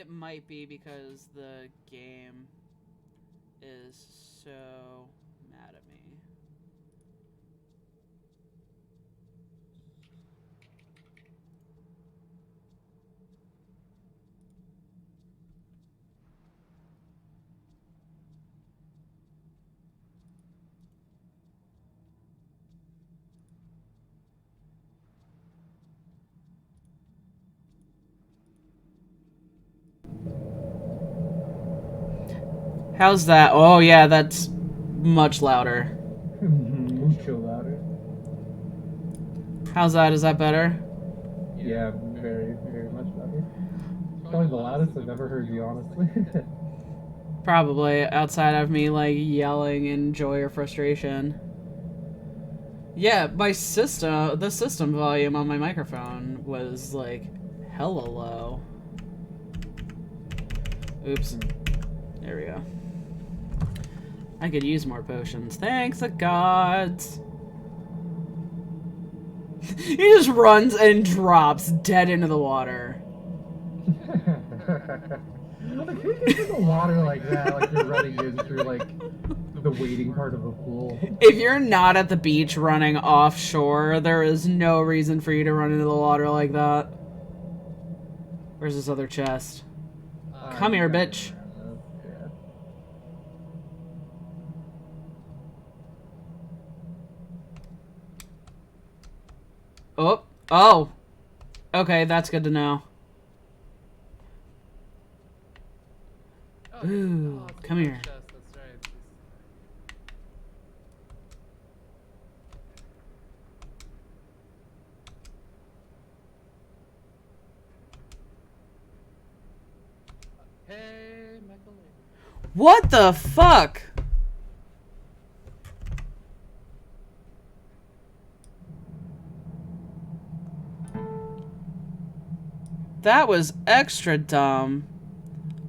It might be because the game is so mad at me. How's that? Oh yeah, that's much louder. Mucho louder. How's that? Is that better? Yeah, very, very much better. Probably the loudest I've ever heard you, honestly. Probably outside of me like yelling in joy or frustration. Yeah, the system volume on my microphone was like hella low. Oops. There we go. I could use more potions. Thanks the gods. He just runs and drops dead into the water. Like, who gets in the water like that? Like you're running in through like the waiting part of a pool. If you're not at the beach running offshore, there is no reason for you to run into the water like that. Where's this other chest? Come here, bitch. Yeah. Oh. Oh. Okay, that's good to know. Ooh, come here. Hey, Michael. What the fuck? That was extra dumb.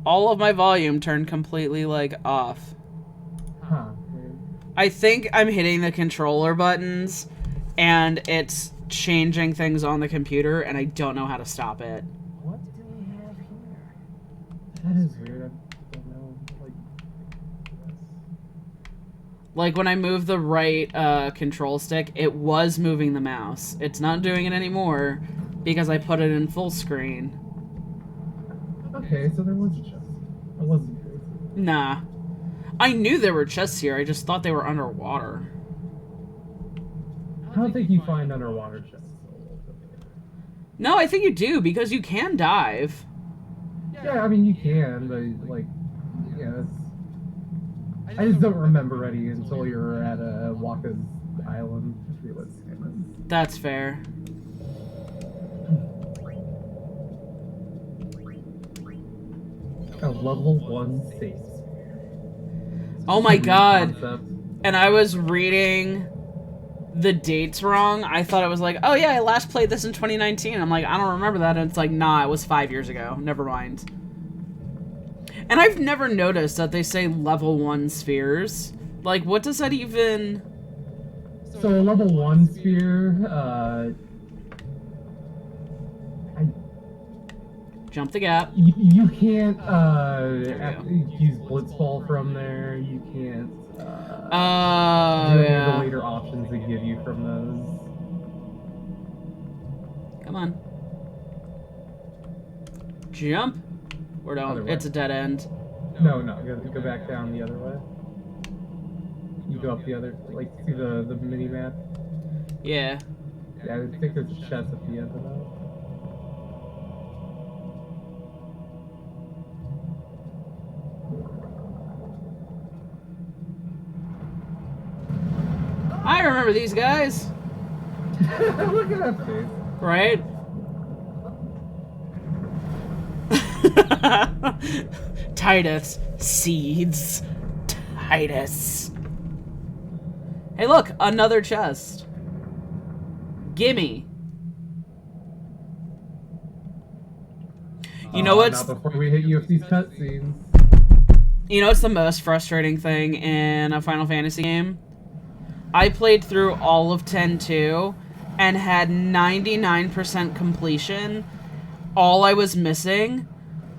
All of my volume turned completely, like, off. Huh. I think I'm hitting the controller buttons, and it's changing things on the computer, and I don't know how to stop it. What do we have here? That is weird. I don't know. Like, when I move the right control stick, it was moving the mouse. It's not doing it anymore because I put it in full screen. Okay, so there was a chest. I wasn't crazy. Nah. I knew there were chests here, I just thought they were underwater. I don't think you find underwater chests. No, I think you do, because you can dive. Yeah, I mean, you can, but, like, yeah, that's... I just don't remember any until you're at Waka's Island. That's fair. A level 1 safe. Oh my god. And I was reading the dates wrong. I thought it was like, oh yeah, I last played this in 2019. I'm like, I don't remember that. And it's like, nah, it was 5 years ago. Never mind. And I've never noticed that they say level 1 spheres. Like, what does that even... So a level 1 sphere, Jump the gap. You can't use Blitzball from there. You can't do any of the later options they give you from those. Come on. Jump. Or don't. It's a dead end. No, go back down the other way. You go up the other, like, see the mini map? Yeah. Yeah, I think there's a chest at the end of that. I remember these guys. Look at that face. Right? Titus. Seeds. Titus. Hey, look. Another chest. Gimme. You know what's... Not before we hit you with these cutscenes. You know what's the most frustrating thing in a Final Fantasy game? I played through all of 10-2 and had 99% completion. All I was missing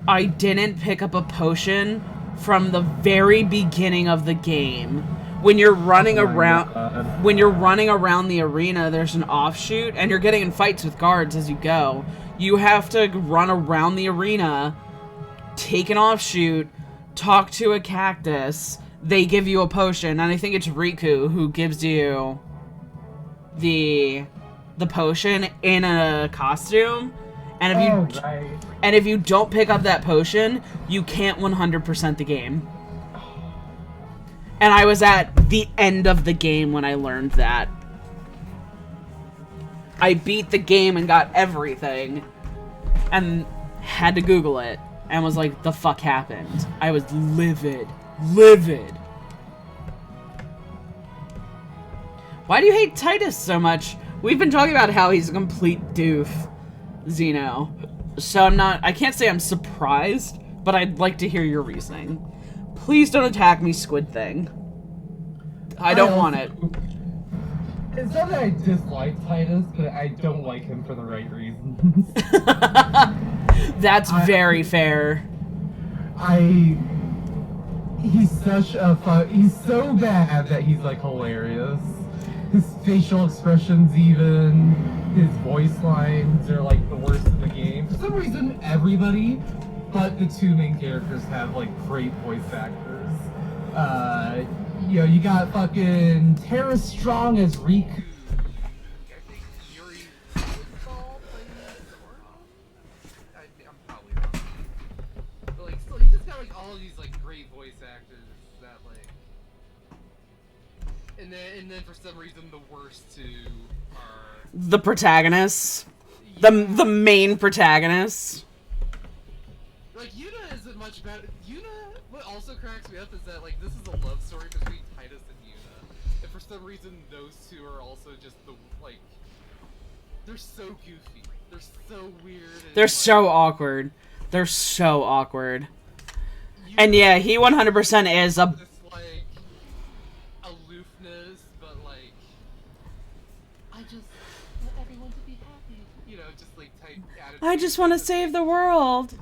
I didn't pick up a potion from the very beginning of the game. When you're running when you're running around the arena, there's an offshoot, and you're getting in fights with guards as you go. You have to run around the arena, take an offshoot, talk to a cactus. They give you a potion, and I think it's Riku who gives you the potion in a costume. And if you don't pick up that potion, you can't 100% the game. And I was at the end of the game when I learned that. I beat the game and got everything, and had to Google it, and was like, the fuck happened? I was livid. Livid. Why do you hate Titus so much? We've been talking about how he's a complete doof, Xeno. So I can't say I'm surprised, but I'd like to hear your reasoning. Please don't attack me, Squid Thing. I don't want it. It's not that I dislike Titus, but I don't like him for the right reasons. That's very fair. He's such a he's so bad that he's like hilarious. His facial expressions, even his voice lines, are like the worst in the game. For some reason, everybody but the two main characters have like great voice actors. You know, you got fucking Tara Strong as Riku. I think Yuri Woodfall plays Zordon? I'm probably wrong. But like, still, you just got like all these like great voice actors that like, and then for some reason the worst two are the protagonists. Yeah. The main protagonists. Like, Yuna isn't much better. Yuna, what also cracks me up is that, like, this is a love story between Titus and Yuna. And for some reason, those two are also just the, like, they're so goofy. They're so weird. They're so awkward. They're so awkward. And yeah, he 100% is a... This, like, aloofness, but, like, I just want everyone to be happy. You know, just, like, type attitude. I just want to save the world.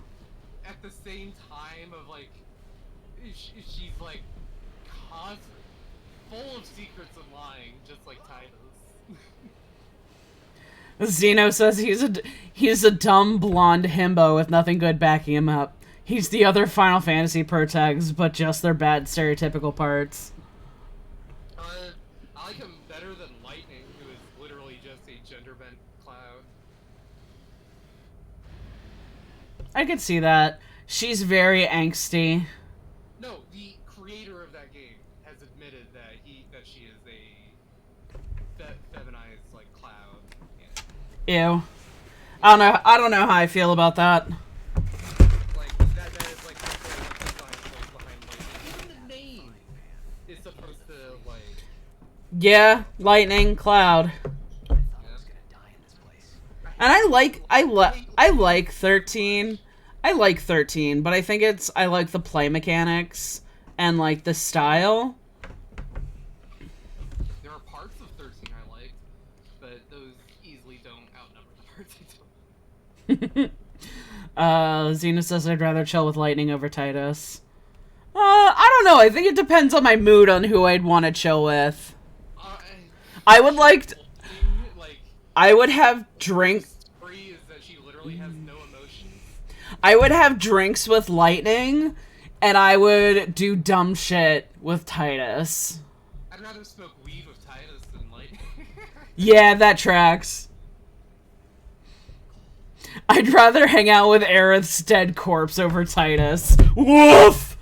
At the same time of like, she's like constant, full of secrets and lying, just like Titus. Zeno says he's a dumb blonde himbo with nothing good backing him up. He's the other Final Fantasy protags, but just their bad stereotypical parts. I like him better than Lightning, who is literally just a gender bent cloud. I could see that. She's very angsty. No, the creator of that game has admitted that she is a feminized like cloud. Yeah. Ew. I don't know how I feel about that. Like that is like the design behind Lightning. Even the name is supposed to like. Yeah, Lightning Cloud. And I like 13. I like 13, but I think I like the play mechanics and like the style. There are parts of 13 I liked, but those easily don't outnumber the parts I don't. Xena says I'd rather chill with Lightning over Titus. I don't know. I think it depends on my mood on who I'd want to chill with. I would like I would have drink. Is that she literally has no emotions. I would have drinks with Lightning, and I would do dumb shit with Titus. I'd rather smoke weed with Titus than Lightning. Yeah, that tracks. I'd rather hang out with Aerith's dead corpse over Titus. Woof!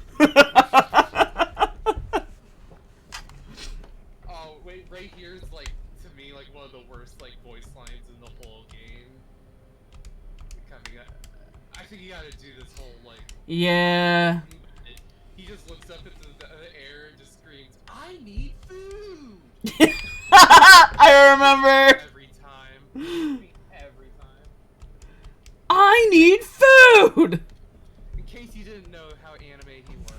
Oh, wait, right here is, like, to me, like, one of the worst, like, voice lines in the whole game. I think you gotta do this whole, like... Yeah. He just looks up into the air and just screams, I need food! I remember! Every time. Every time. I need food! In case you didn't know how anime he was.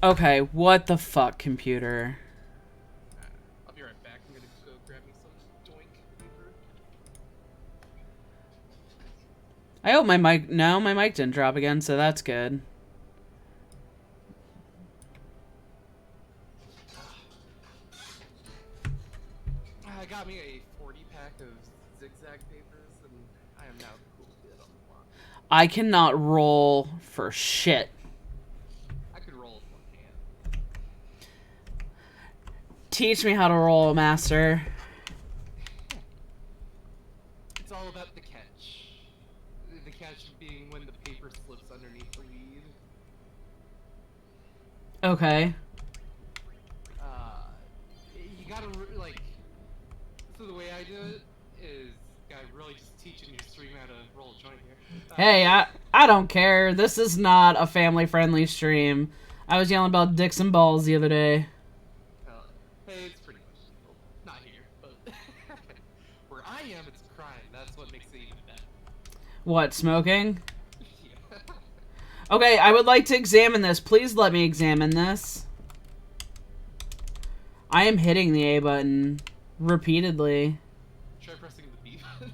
Okay, what the fuck, computer? I'll be right back. I'm gonna go grab me some doink paper. I hope my mic... No, my mic didn't drop again, so that's good. I got me a 40-pack of zigzag papers, and I am now the cool kid on the block. I cannot roll for shit. I could roll with one hand. Teach me how to roll, master. It's all about the catch. The catch being when the paper slips underneath the lead. Okay. You gotta, like... So the way I do it is... I'm really just teaching your stream how to roll a joint here. Hey, I don't care. This is not a family-friendly stream. I was yelling about dicks and balls the other day. Hey, it's pretty much legal. Not here, but... Where I am, it's a crime. That's what makes it even better. What, smoking? Yeah. Okay, I would like to examine this. Please let me examine this. I am hitting the A button repeatedly. Try pressing the B button.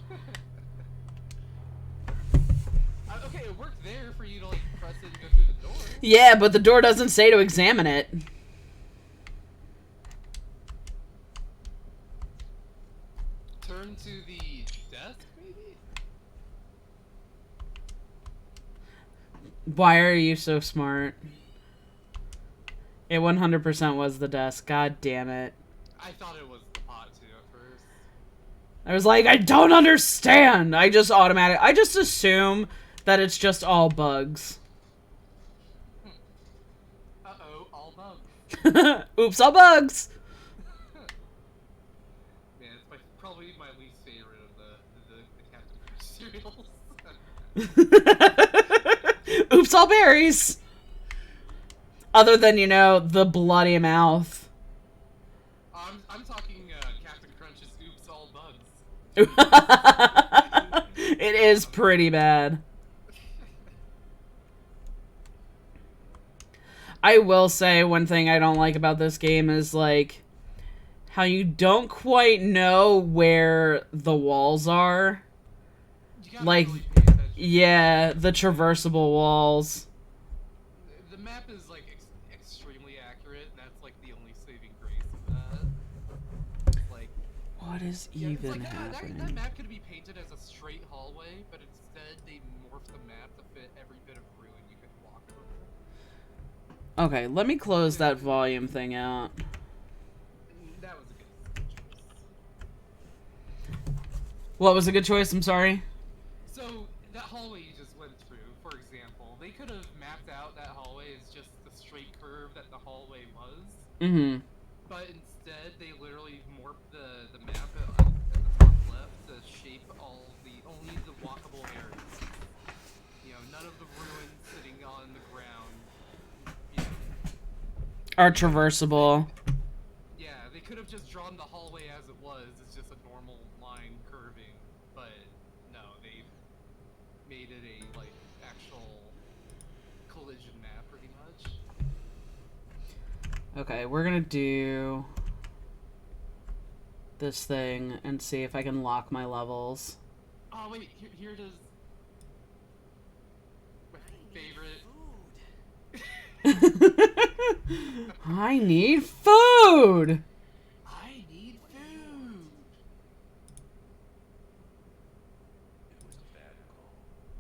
Okay, it worked there for you to like press it and go through the door. Yeah, but the door doesn't say to examine it. Turn to the desk, maybe? Why are you so smart? It 100% was the desk. God damn it. I thought it was the pot too at first. I was like, I don't understand. I just assume that it's just all bugs. Uh-oh, all bugs. Oops, all bugs. Man, it's probably my least favorite of the Captain Crunch cereals. Oops, all berries. Other than, you know, the bloody mouth. I'm talking Captain Crunch's Oops, all bugs. It is pretty bad. I will say one thing I don't like about this game is, like, how you don't quite know where the walls are. Like, really pay attention. yeah, the traversable walls. The map is, like, extremely accurate, and that's, like, the only saving grace of that. Like... What is Yeah, it's even like happening? that map could be painted as a straight hallway, but instead they morphed the map to fit every bit of ruin you could walk over. Okay, let me close that volume thing out. That was a good choice. What was a good choice? I'm sorry. So, that hallway you just went through, for example, they could have mapped out that hallway as just the straight curve that the hallway was. Mm-hmm. But instead, they literally morphed the map at the top left to shape only the walkable areas. You know, none of the ruins sitting on the ground, you know. Are traversable. Yeah, they could have just drawn the hallway as it was. It's just a normal line curving, but no, they made it a, like, actual collision map, pretty much. Okay, we're gonna do this thing and see if I can lock my levels. Oh, wait, here it is. My favorite. I need food! I need food!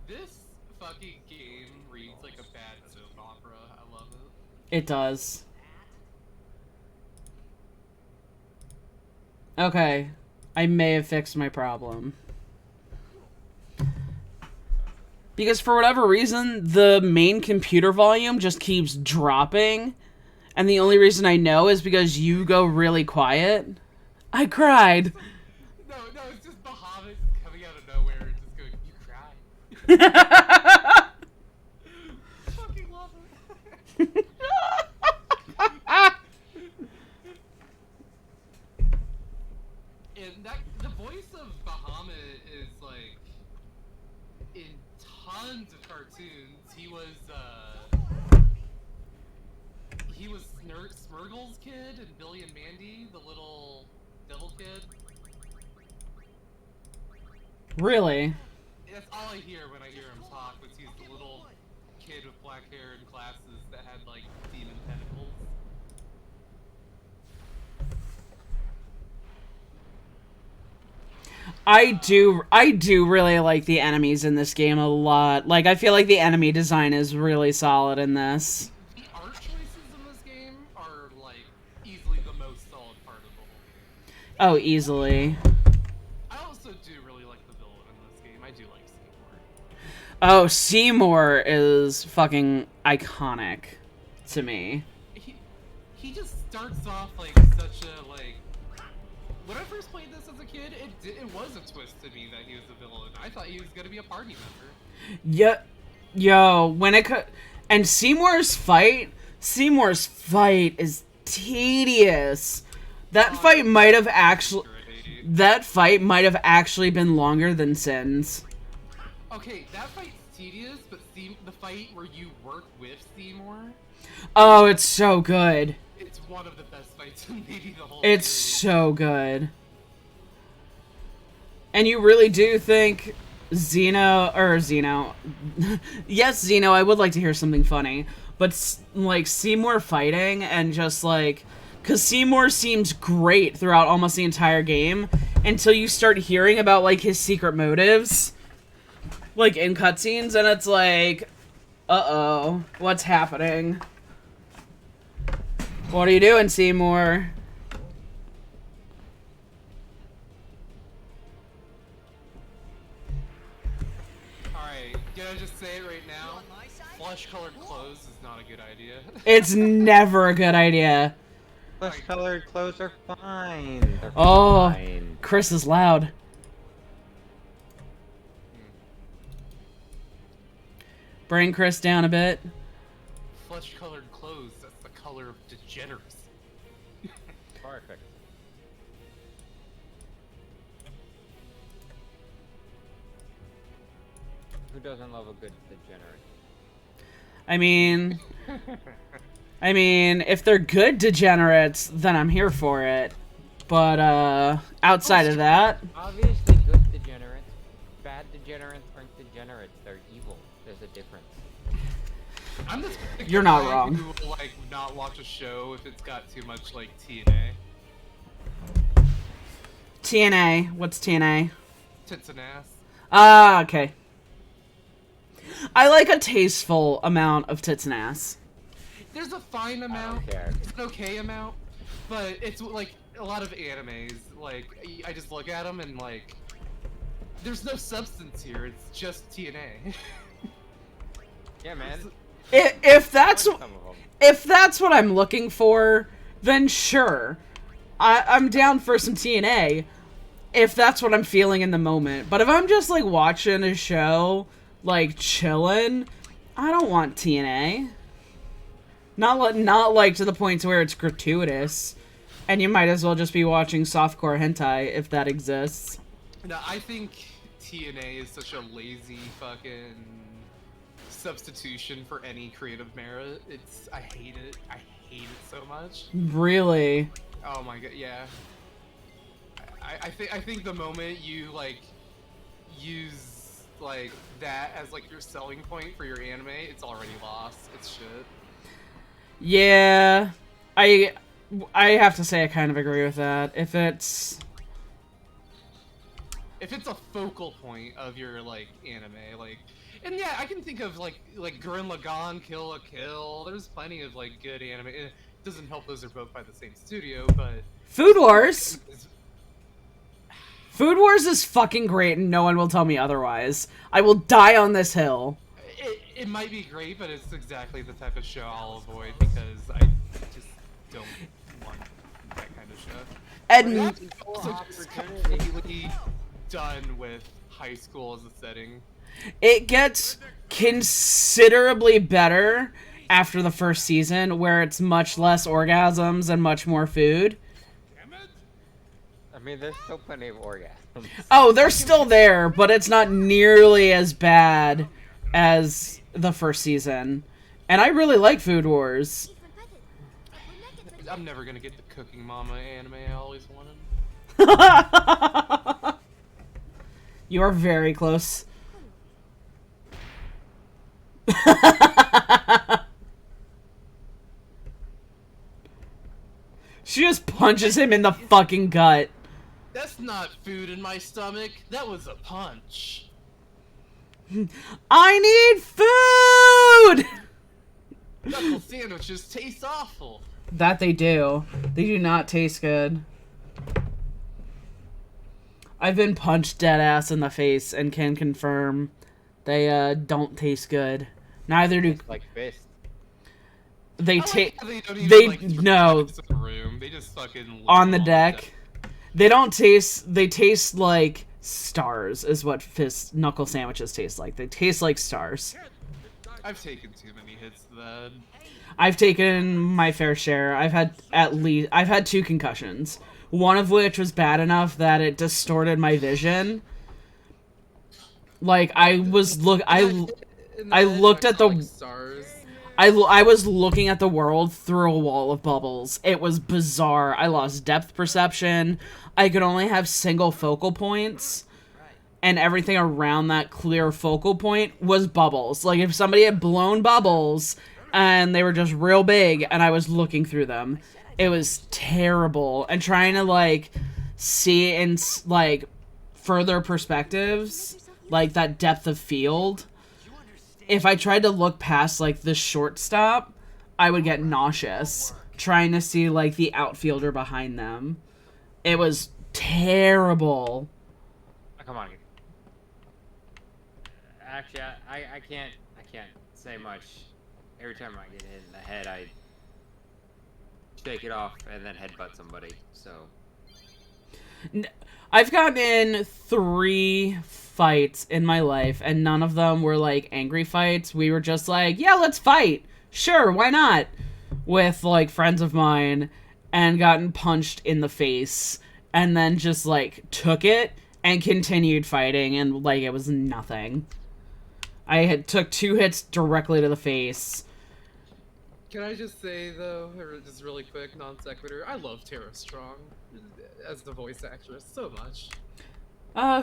This fucking game reads like a bad soap opera. I love it. It does. Okay, I may have fixed my problem. Because for whatever reason, the main computer volume just keeps dropping. And the only reason I know is because you go really quiet. I cried. No, it's just Bahamut coming out of nowhere and just going, you cry. Fucking love it. And the voice of Bahamut is like in tons of cartoons. He was Smurgle's kid and Billy and Mandy, the little devil kid. Really? that's all I hear when I hear him talk. Was he's the little kid with black hair and glasses that had like demon tentacles. I do really like the enemies in this game a lot. Like, I feel like the enemy design is really solid in this. The art choices in this game are like easily the most solid part of the whole game. Oh, easily. I also do really like the villain in this game. I do like Seymour. Oh, Seymour is fucking iconic to me. He just starts off like such a like. When I first played this as a kid, it was a twist to me that he was a villain. I thought he was gonna be a party member. Yeah, yo, when it and Seymour's fight is tedious. That fight might have actually been longer than Sin's. Okay, that fight's tedious, but the fight where you work with Seymour. Oh, it's so good. It's one of the best fights in maybe the whole It's series. so good. And you really do think Zeno... yes, Zeno, I would like to hear something funny. But, like, Seymour fighting and just, like... Because Seymour seems great throughout almost the entire game until you start hearing about, like, his secret motives. Like, in cutscenes, and it's like... Uh-oh. What's happening? What are you doing, Seymour? Alright, can I just say it right now? Flesh-colored clothes is not a good idea. It's never a good idea. Flesh-colored clothes are fine. They're Oh, fine. Chris is loud. Bring Chris down a bit. Flesh-colored clothes, that's the color of degeneracy. Perfect. Who doesn't love a good degenerate? I mean, if they're good degenerates, then I'm here for it. But, outside of that... Obviously good degenerates. Bad degenerates aren't degenerates, they're evil. There's a difference. I'm just You're not guy wrong. who will, like, not watch a show if it's got too much, like, TNA. TNA. What's TNA? Tits and ass. Ah, okay. I like a tasteful amount of tits and ass. There's a fine I amount. don't care. It's an okay amount, but it's like a lot of animes. Like I just look at them and like, there's no substance here. It's just TNA. Yeah, man. If that's Some of them. if that's what I'm looking for, then sure. I'm down for some TNA if that's what I'm feeling in the moment. But if I'm just like watching a show, like chilling, I don't want TNA. Not like to the point to where it's gratuitous, and you might as well just be watching softcore hentai if that exists. No, I think TNA is such a lazy fucking substitution for any creative merit. I hate it. I hate it so much. Really? Oh my god, yeah. I think the moment you like use like that as like your selling point for your anime, it's already lost. It's shit. Yeah, I have to say I kind of agree with that. If it's a focal point of your like anime, like, and yeah, I can think of like Gurren Lagann, Kill la Kill. There's plenty of like good anime. It doesn't help those are both by the same studio, but Food Wars. Food Wars is fucking great, and no one will tell me otherwise. I will die on this hill. it might be great, but it's exactly the type of show I'll avoid because I just don't want that kind of show. And That's also just completely done with high school as a setting. it gets considerably better after the first season, where it's much less orgasms and much more food. I mean, there's still plenty of orgasms. Oh, they're still there, but it's not nearly as bad as the first season. And I really like Food Wars. I'm never gonna get the Cooking Mama anime I always wanted. You are very close. She just punches him in the fucking gut. That's not food in my stomach. That was a punch. I need food! Knuckle sandwiches taste awful. That they do. They do not taste good. I've been punched dead ass in the face and can confirm they don't taste good. Neither do Like fist. they. I like how they don't even, They like, throw no it into the room. They just fucking on the deck. They don't taste. They taste like stars. Is what fist knuckle sandwiches taste like. They taste like stars. I've taken too many hits then. I've taken my fair share. I've had 2 concussions. One of which was bad enough that it distorted my vision. Like I was I looked at the Like stars. I was looking at the world through a wall of bubbles. It was bizarre. I lost depth perception. I could only have single focal points. And everything around that clear focal point was bubbles. Like if somebody had blown bubbles and they were just real big and I was looking through them, it was terrible. And trying to like see in like further perspectives, like that depth of field, if I tried to look past like the shortstop, I would get nauseous trying to see like the outfielder behind them. It was terrible. Oh, come on. Actually, I can't say much. Every time I get hit in the head, I shake it off and then headbutt somebody. So I've gotten in 3 fights in my life, and none of them were like angry fights. We were just like, yeah, let's fight. Sure, why not? With like friends of mine, and gotten punched in the face, and then just like took it and continued fighting, and like it was nothing. I had took 2 hits directly to the face. Can I just say though, just really quick, non sequitur, I love Tara Strong as the voice actress so much.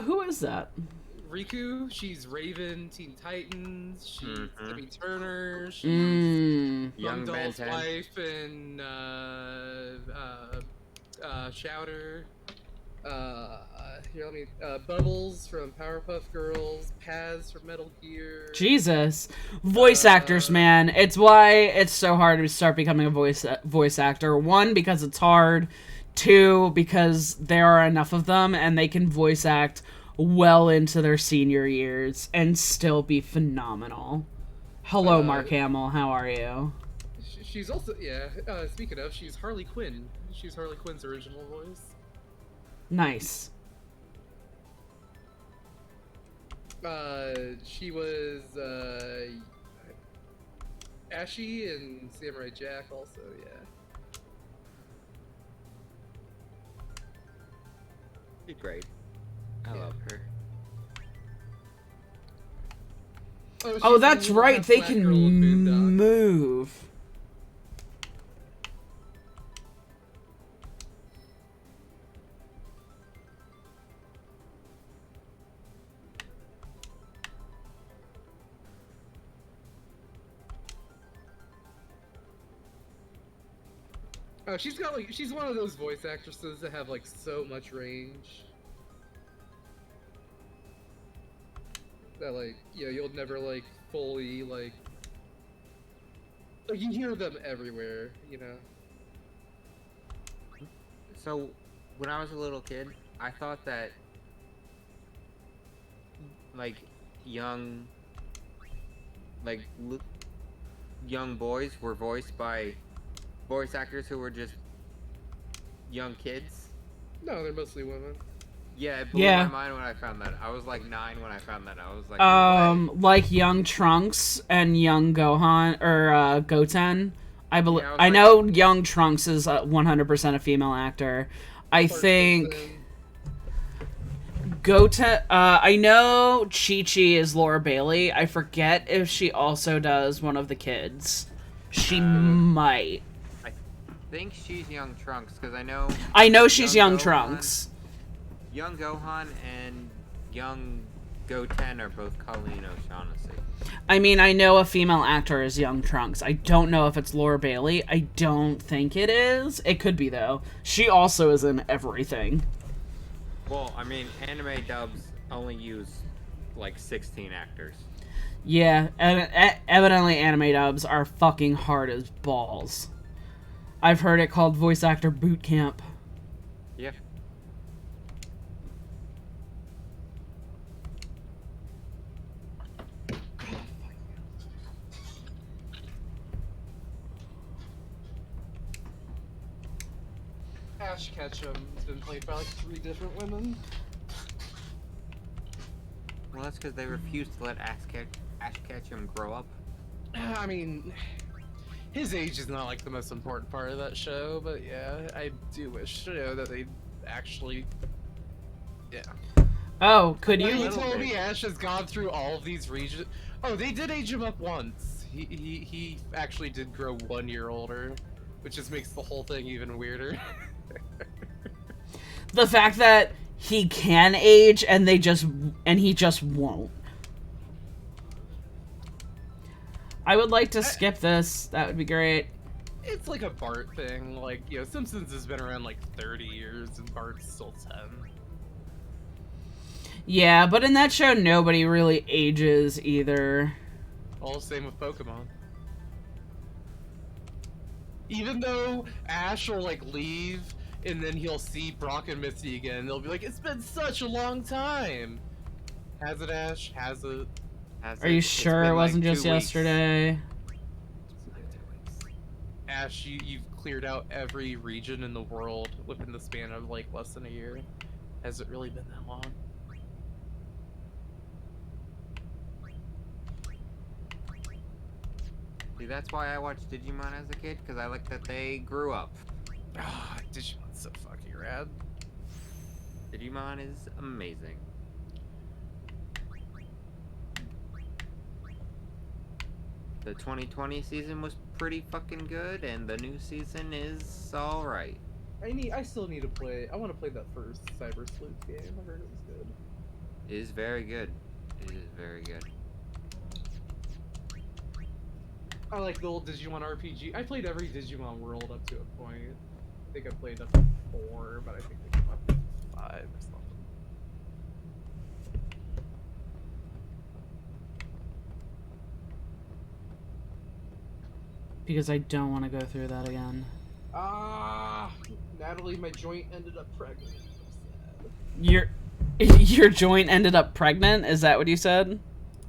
Who is that? Riku, she's Raven, Teen Titans, she's Timmy Turner, she's Mm. Young Young Doll's Ben 10. wife and Chowder. Here, let me. Bubbles from Powerpuff Girls, Paz from Metal Gear. Jesus. Voice actors, man. It's why it's so hard to start becoming a voice actor. 1, because it's hard. 2, because there are enough of them and they can voice act well into their senior years and still be phenomenal. Hello, Mark Hamill. How are you? She's also, yeah, speaking of, she's Harley Quinn. She's Harley Quinn's original voice. Nice. She was, Ashy and Samurai Jack also, yeah. she's great. I Yeah. love her. Oh, she's that's the little right. half They black can girl with Boondock. move. Oh, she's got like, she's one of those voice actresses that have like so much range. That like, yeah, you'll never like fully like you hear them everywhere, you know. So, when I was a little kid, I thought that like young young boys were voiced by voice actors who were just young kids. No, they're mostly women. Yeah, it blew Yeah. my mind when I found that. I was like 9 when I found that. I was like, no way. Like young Trunks and young Gohan or Goten. I believe Yeah, I was I like- know young Trunks is 100% a female actor. I Clark think Gibson. Goten. I know Chi Chi is Laura Bailey. I forget if she also does one of the kids. She might. I think she's young Trunks because I know I know she's young Gohan- Trunks. young Gohan and young Goten or both Colleen O'Shaughnessy. I mean, I know a female actor is young Trunks. I don't know if it's Laura Bailey. I don't think it is. It could be, though. She also is in everything. Well, I mean, anime dubs only use like 16 actors. Yeah, evidently anime dubs are fucking hard as balls. I've heard it called voice actor boot camp. Yeah. Ash Ketchum has been played by like 3 different women. Well, that's because they refuse to let Ash Ketchum grow up. I mean, his age is not like the most important part of that show, but yeah, I do wish that they actually, yeah. Oh, could Like, you? you told me Ash has gone through all of these regions. Oh, they did age him up once. He actually did grow 1 year older, which just makes the whole thing even weirder. The fact that he can age and he just won't. I would like to skip this. That would be great. It's like a Bart thing. Like, you know, Simpsons has been around like 30 years and Bart's still 10. Yeah, but in that show, nobody really ages either. All the same with Pokemon. Even though Ash will like leave and then he'll see Brock and Misty again, they'll be like, "It's been such a long time." Has it, Ash? Has it? Are you sure it wasn't just yesterday? Ash, you've cleared out every region in the world within the span of like less than a year. Has it really been that long? See, that's why I watched Digimon as a kid, because I like that they grew up. Ah, Digimon's so fucking rad. Digimon is amazing. The 2020 season was pretty fucking good, and the new season is alright. I still need to play. I want to play that first Cyber Sleuth game. I heard it was good. It is very good. It is very good. I like the old Digimon RPG. I played every Digimon world up to a point. I think I played up to 4, but I think they came up to 5 or something. Because I don't want to go through that again. Ah, Natalie, my joint ended up pregnant. I'm sad. Your joint ended up pregnant? Is that what you said?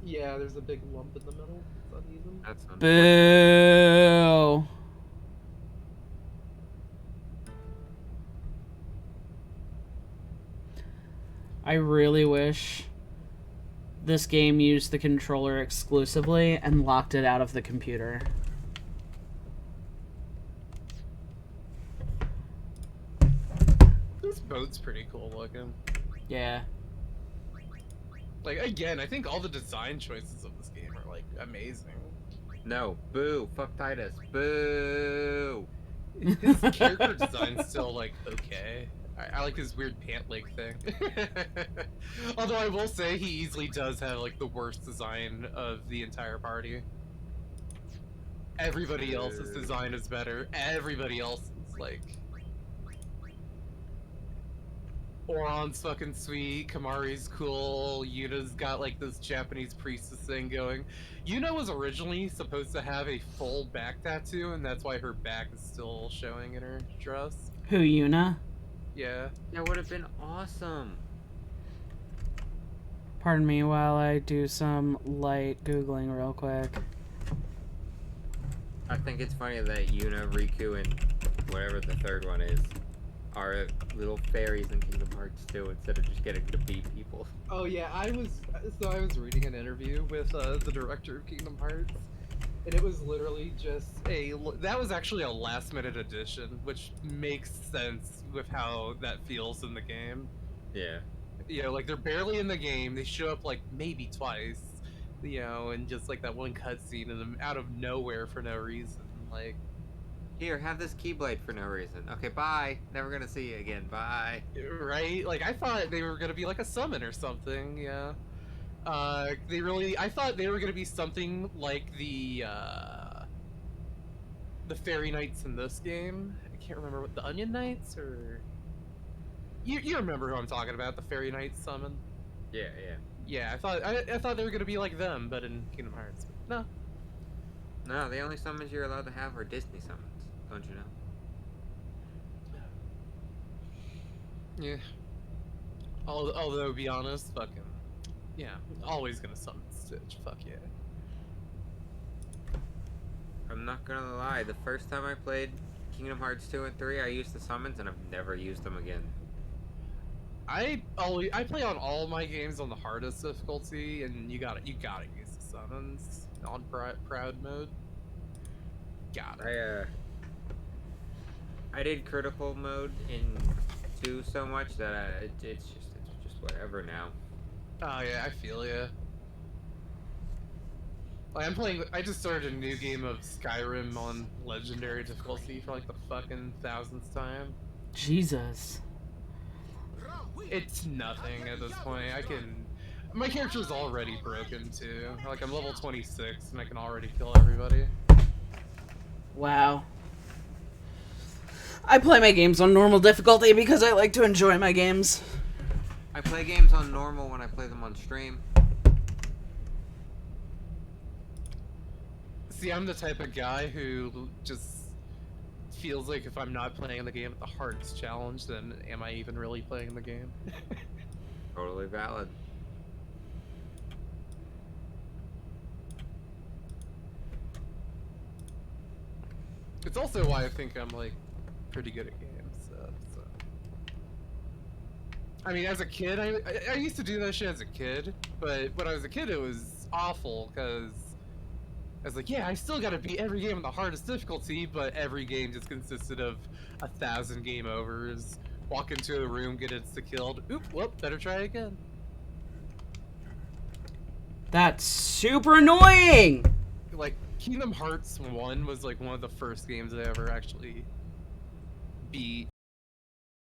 Yeah, there's a big lump in the middle. It's uneven. That's unfortunate. Boo. I really wish this game used the controller exclusively and locked it out of the computer. This boat's pretty cool looking. Yeah. Like, again, I think all the design choices of this game are, like, amazing. No, boo, fuck Titus, boo! His character design's still, like, okay. I like his weird pant leg thing. Although I will say he easily does have, like, the worst design of the entire party. Everybody else's design is better. Everybody else is, like... Oron's fucking sweet, Kamari's cool, Yuna's got like this Japanese priestess thing going. Yuna was originally supposed to have a full back tattoo, and that's why her back is still showing in her dress. Who, Yuna? Yeah. That would have been awesome. Pardon me while I do some light Googling real quick. I think it's funny that Yuna, Riku, and whatever the third one is, are little fairies in Kingdom Hearts 2 instead of just getting to be people. Oh yeah, I was reading an interview with the director of Kingdom Hearts, and it was literally just that was actually a last minute addition, which makes sense with how that feels in the game. Yeah. You know, like they're barely in the game, they show up like maybe twice, you know, and just like that one cutscene and them out of nowhere for no reason, like. Here, have this Keyblade for no reason. Okay, bye. Never gonna see you again. Bye. Right? Like, I thought they were gonna be like a summon or something, yeah. I thought they were gonna be something like the Fairy Knights in this game. I can't remember what the Onion Knights or you remember who I'm talking about? The Fairy Knights summon. Yeah, yeah. Yeah, I thought they were gonna be like them, but in Kingdom Hearts. No. No, the only summons you're allowed to have are Disney summons. Don't you know? Yeah. Although, be honest, fucking, yeah, always gonna summon Stitch. Fuck yeah. I'm not gonna lie. The first time I played Kingdom Hearts 2 and 3, I used the summons, and I've never used them again. I play on all my games on the hardest difficulty, and you gotta use the summons on proud mode. Got it. I did critical mode in 2 so much that it's just whatever now. Oh yeah, I feel ya. Like I just started a new game of Skyrim on legendary difficulty for like the fucking 1000th time. Jesus. It's nothing at this point. My character's already broken too. Like I'm level 26 and I can already kill everybody. Wow. I play my games on normal difficulty because I like to enjoy my games. I play games on normal when I play them on stream. See, I'm the type of guy who just feels like if I'm not playing the game at the hardest challenge, then am I even really playing the game? Totally valid. It's also why I think I'm like pretty good at games. So. I mean, as a kid, I used to do that shit as a kid, but when I was a kid, it was awful because I was like, yeah, I still gotta beat every game on the hardest difficulty, but every game just consisted of 1,000 game overs. Walk into a room, get insta-killed. Oop, whoop, better try again. That's super annoying! Like, Kingdom Hearts 1 was like one of the first games I ever actually beat.